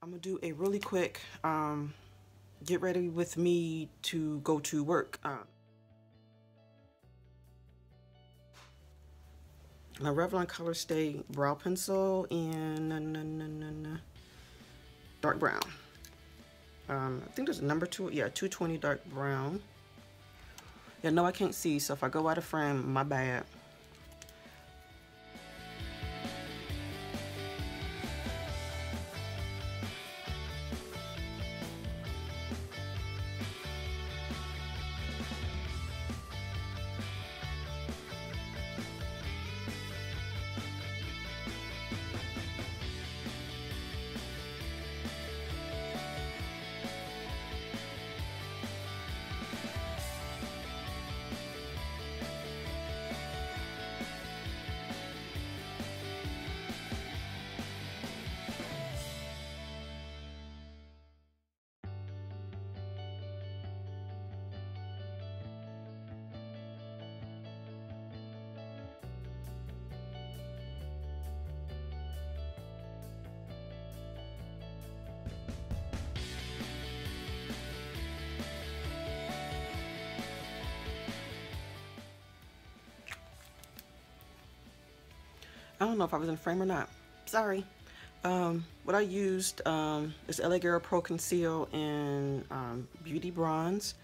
I'm gonna do a really quick get ready with me to go to work. My Revlon Color Stay brow pencil in dark brown. I think there's a number to it. Yeah, 220 dark brown. Yeah, no, I can't see, so if I go out of frame, my bad. I don't know if I was in frame or not. Sorry. What I used is LA Girl Pro Conceal in Beauty Bronze.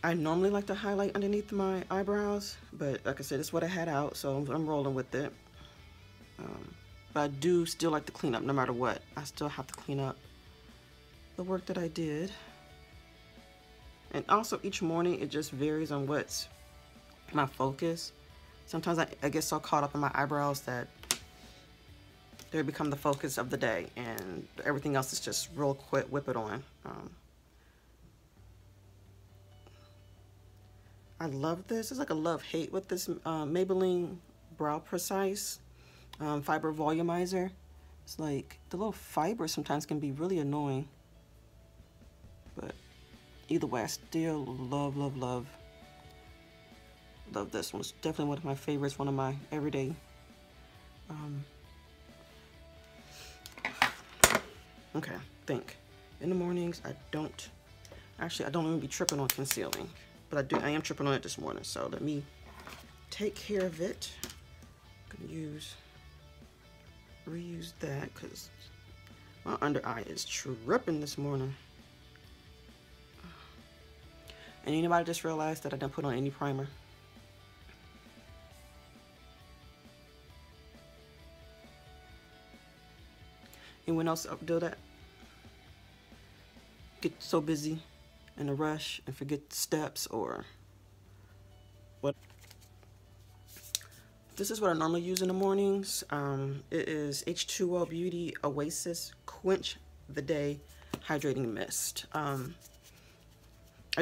I normally like to highlight underneath my eyebrows, but like I said, it's what I had out, so I'm rolling with it. But I do still like to clean up no matter what. I still have to clean up the work that I did. And also each morning it just varies on what's my focus. Sometimes I get so caught up in my eyebrows that they become the focus of the day, and everything else is just real quick, whip it on. I love this. It's like a love-hate with this Maybelline Brow Precise Fiber Volumizer. It's like the little fibers sometimes can be really annoying. But either way, I still love, love, love. Love this one. It's definitely one of my favorites, one of my everyday. Okay, think. In the mornings, I don't even be tripping on concealing, but I am tripping on it this morning. So let me take care of it. I'm gonna reuse that because my under eye is tripping this morning. And anybody just realized that I didn't put on any primer? Anyone else do that? Get so busy in a rush and forget steps or what? This is what I normally use in the mornings. It is H2O Beauty Oasis Quench the Day Hydrating Mist. I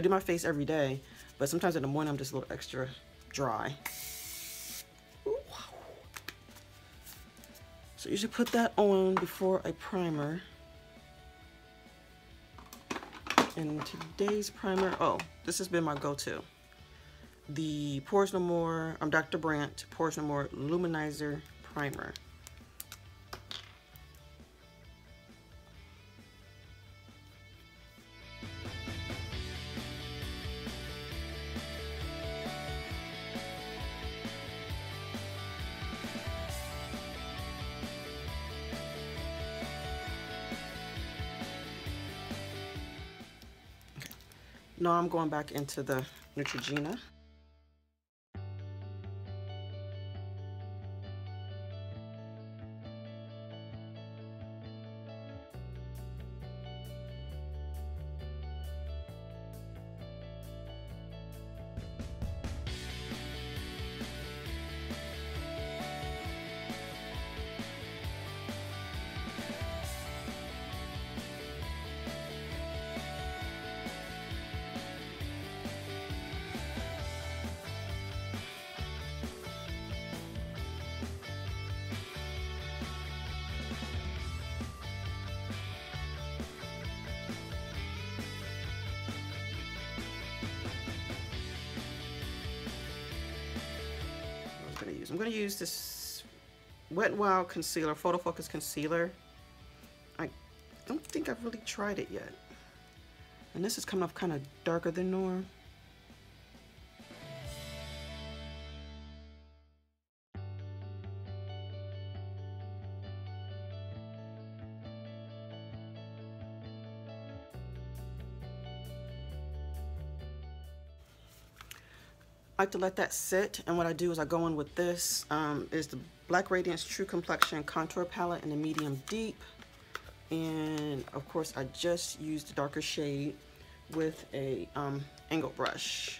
do my face every day, but sometimes in the morning I'm just a little extra dry. So you should put that on before a primer. And today's primer, oh, this has been my go-to. The Pores No More, Dr. Brandt Pores No More Luminizer Primer. Now I'm going back into the Neutrogena. I'm going to use this Wet n Wild concealer, Photo Focus concealer. I don't think I've really tried it yet. And this is coming off kind of darker than norm. I like to let that sit, and what I do is I go in with this is the Black Radiance True Complexion Contour Palette in the medium deep, and of course I just used the darker shade with a angled brush.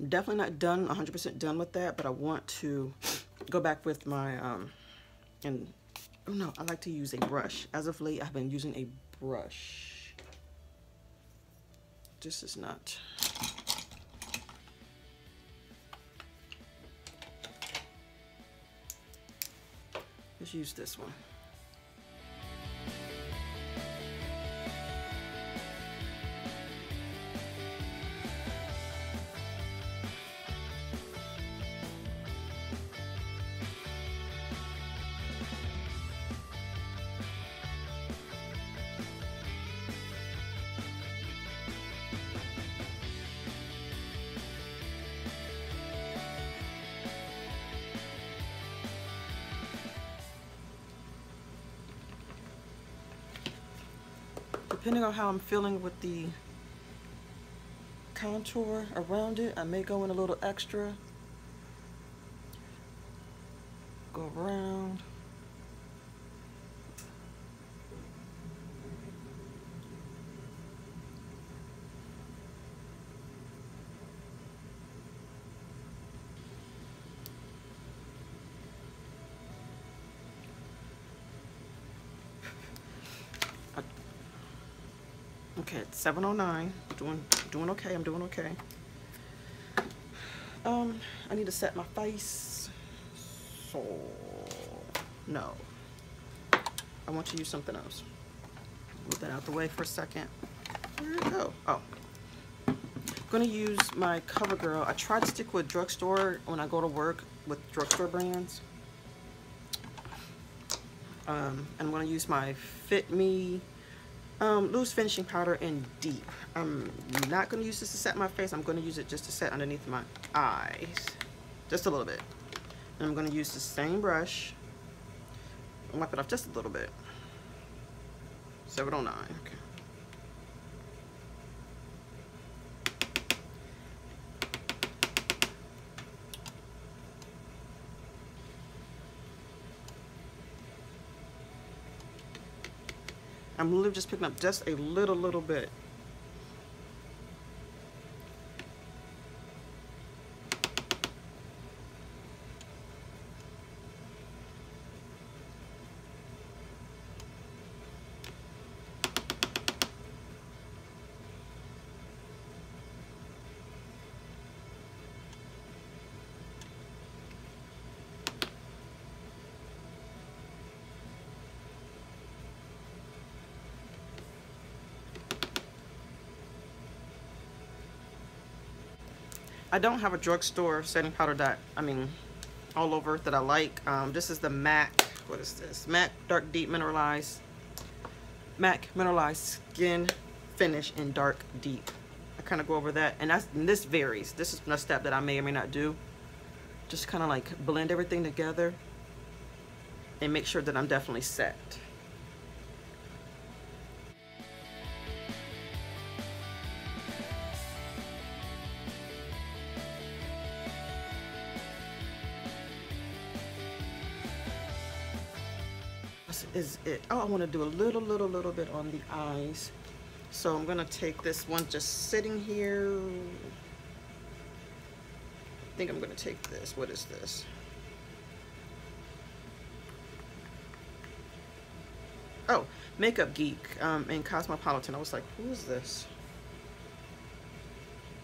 Definitely not done 100% done with that, but I want to go back with my and oh no, I like to use a brush. As of late I've been using a brush. This is not, let's use this one. Depending on how I'm feeling with the contour around it, I may go in a little extra. Go around. Okay, it's 7:09. Doing okay. I'm doing okay. I need to set my face. So no, I want to use something else. Move that out the way for a second. Where'd it go? Oh, I'm gonna use my CoverGirl. I try to stick with drugstore when I go to work with drugstore brands. And I'm gonna use my Fit Me loose finishing powder in deep. I'm not going to use this to set my face. I'm going to use it just to set underneath my eyes, just a little bit. And I'm going to use the same brush and wipe it off just a little bit. 709. Okay. I'm literally just picking up just a little bit. I don't have a drugstore setting powder that, all over that I like. This is the MAC, what is this? MAC Dark Deep Mineralized, MAC Mineralized Skin Finish in Dark Deep. I kind of go over that, and this varies. This is a step that I may or may not do. Just kind of like blend everything together and make sure that I'm definitely set. Is it? Oh, I want to do a little bit on the eyes, so I'm gonna take this one just sitting here. I think I'm gonna take this. What is this? Oh, Makeup Geek in Cosmopolitan. I was like, who is this?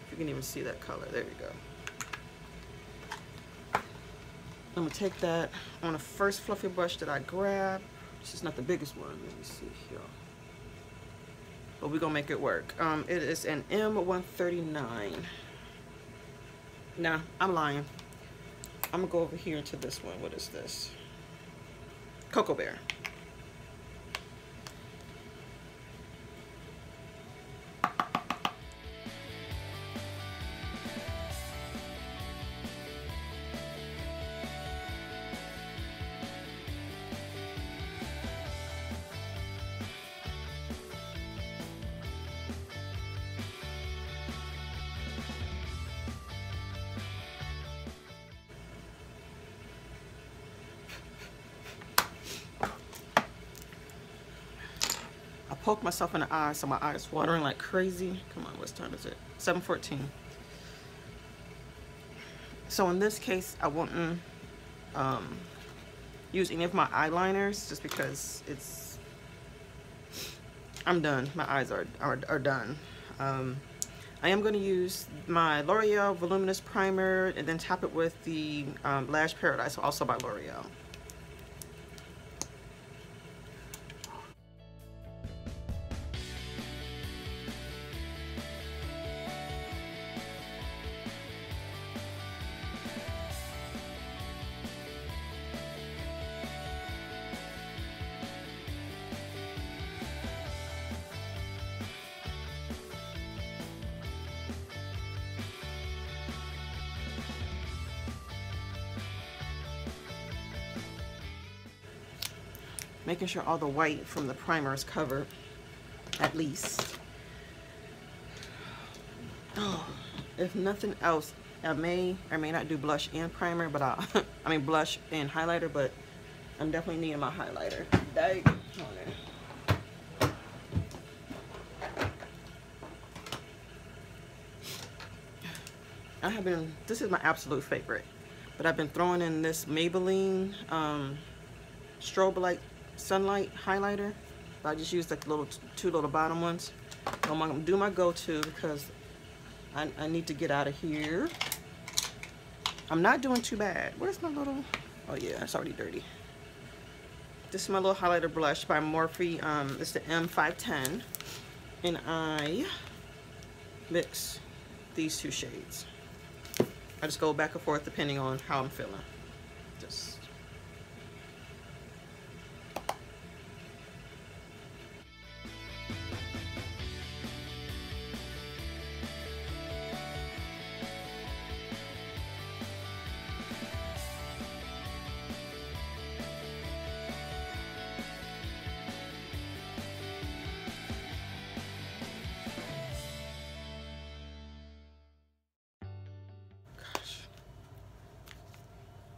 If you can even see that color. There you go. I'm gonna take that on the first fluffy brush that I grab. This is not the biggest one. Let me see here. But we're gonna make it work. It is an M139. Nah, I'm lying. I'm gonna go over here into this one. What is this? Cocoa Bear. Poke myself in the eye, so my eyes watering like crazy. Come on, what time is it? 7:14. So in this case, I wouldn't use any of my eyeliners just because I'm done. My eyes are done. I am going to use my L'Oreal Voluminous Primer and then top it with the Lash Paradise, also by L'Oreal. Making sure all the white from the primer is covered, at least. Oh, if nothing else, I may or may not do blush and primer, but I mean blush and highlighter, but I'm definitely needing my highlighter. Dang. I have been, this is my absolute favorite, but I've been throwing in this Maybelline strobe light sunlight highlighter. I just used like two little bottom ones. I'm gonna do my go-to because I need to get out of here. I'm not doing too bad. Where's my little, oh yeah, it's already dirty. This is my little highlighter blush by Morphe. It's the M510, and I mix these two shades. I just go back and forth depending on how I'm feeling. Just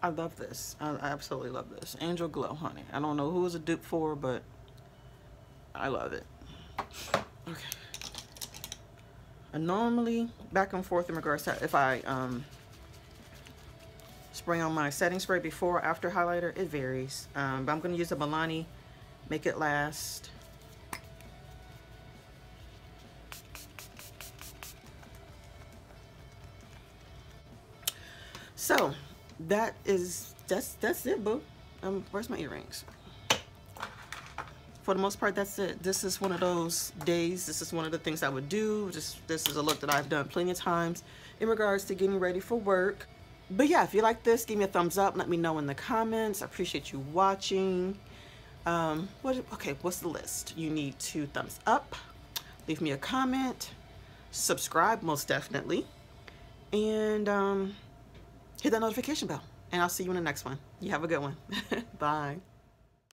I love this. I absolutely love this. Angel Glow, honey. I don't know who it's a dupe for, but I love it. Okay. I normally back and forth in regards to if I spray on my setting spray before or after highlighter. It varies. But I'm going to use a Milani Make It Last. So that's it, boo. Where's my earrings? For the most part, that's it. This is one of those days. This is one of the things I would do. This is a look that I've done plenty of times in regards to getting ready for work. But yeah, if you like this, give me a thumbs up. Let me know in the comments. I appreciate you watching. Okay, what's the list? You need to thumbs up, leave me a comment, subscribe most definitely, and hit that notification bell. And I'll see you in the next one. You have a good one. Bye.